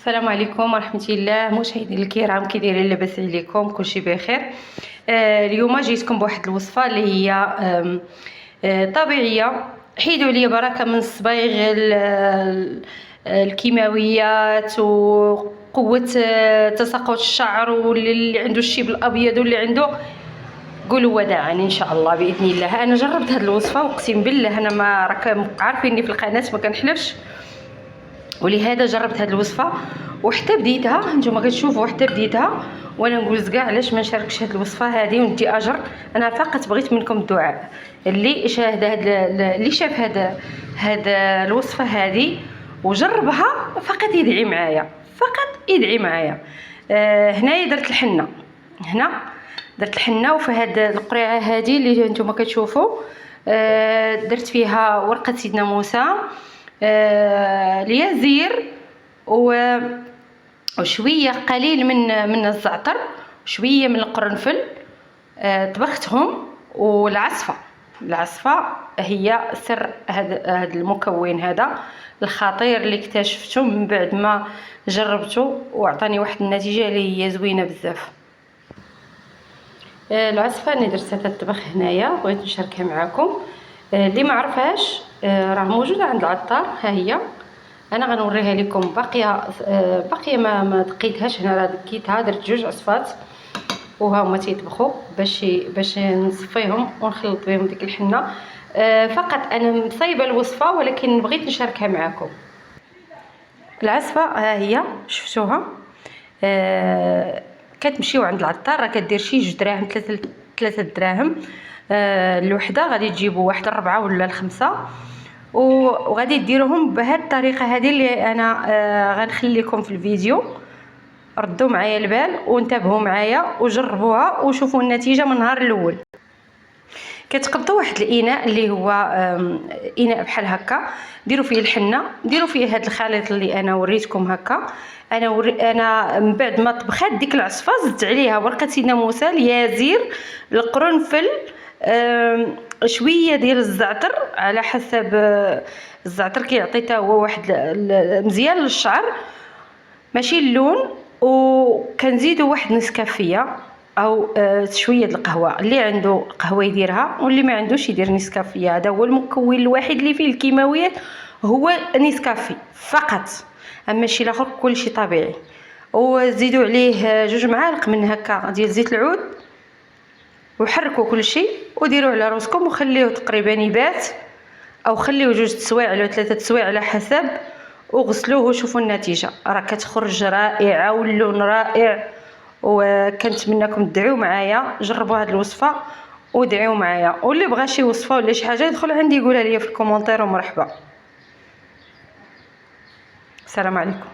السلام عليكم ورحمة الله مشاهدينا الكرام، كي دايرين؟ لاباس عليكم؟ كلشي بخير. اليوم جيتكم بواحد الوصفه اللي هي طبيعيه. حيدوا لي بركه من الصبايغ الكيماويات وقوه تساقط الشعر، واللي عنده الشيب الابيض واللي عنده قولوا وداعا ان شاء الله باذن الله. انا جربت هذه الوصفه واقسم بالله انا ما راك عارفيني في القناه ما كنحلفش، ولهذا جربت هذه الوصفه وحتى بديتها. نتوما كتشوفوا حتى بديتها، وانا نقول كاع علاش ما نشاركش هذه الوصفه هذه وندي اجر. انا فقط بغيت منكم الدعاء. اللي شاهد اللي شاف هذا الوصفه هذه وجربها فقط يدعي معايا، فقط يدعي معايا. هنايا درت الحنه، هنا درت الحنه، وفي هذه القريعه هذه اللي نتوما كتشوفوا درت فيها ورقه سيدنا موسى، اليازير، وشويه قليل من الزعتر، شويه من القرنفل. طبختهم. والعصفه هي سر هذا المكون هذا الخطير اللي اكتشفته من بعد ما جربته وعطاني واحد النتيجه اللي هي زوينه بزاف. العصفه انا درتها تطبخ هنايا، بغيت نشاركها معكم. اللي ما عرفهاش راه موجوده عند العطار، ها هي. انا غنوريها لكم باقيه ما دقيتهاش. هنا راه دكيتها، درت 2 عصفات وها هما تيطبخوا باش نصفيهم ونخلط بهم ديك الحنه. فقط انا مصايبه الوصفه ولكن بغيت نشاركها معكم. العصفه ها هي شفتوها. كتمشيو عند العطار راه كدير شي 2 دراهم 3 دراهم الوحده. غادي تجيبوا واحد 4 ولا 5 وغادي ديروهم بهذه الطريقه هذه اللي انا غنخليكم في الفيديو. ردوا معايا البال وانتبهوا معايا وجربوها وشوفوا النتيجه من النهار الاول. كتقبطوا واحد الاناء اللي هو اناء بحال هكا، ديروا فيه الحنه، ديروا فيه هذا الخليط اللي انا وريتكم هكا. انا من بعد ما طبخات ديك العصفه زدت عليها ورقه سيدنا موسى، اليازير، القرنفل، شويه ديال الزعتر على حسب. الزعتر كيعطي حتى هو واحد مزيان للشعر ماشي اللون. وكنزيدوا واحد نسكافيه او شويه القهوه، اللي عنده قهوه يديرها واللي ما عندوش يدير نسكافيه. هذا هو المكون الوحيد اللي فيه الكيماويات، هو نسكافي فقط، اما الشيء الاخر كلشي طبيعي. وزيدوا عليه 2 معالق من هكا ديال زيت العود وحركوا كل شيء وديروه على راسكم وخليوه تقريبا يبات، او خليوه 2 سوايع ولا 3 سوايع على حسب، وغسلوه وشوفوا النتيجه. راه كتخرج رائعه واللون رائع. وكنتمنىكم تدعوا معايا، جربوا هذه الوصفه ودعوا معايا. واللي بغى شي وصفه ولا شي حاجه يدخل عندي يقولها لي في الكومونتير ومرحبا. السلام عليكم.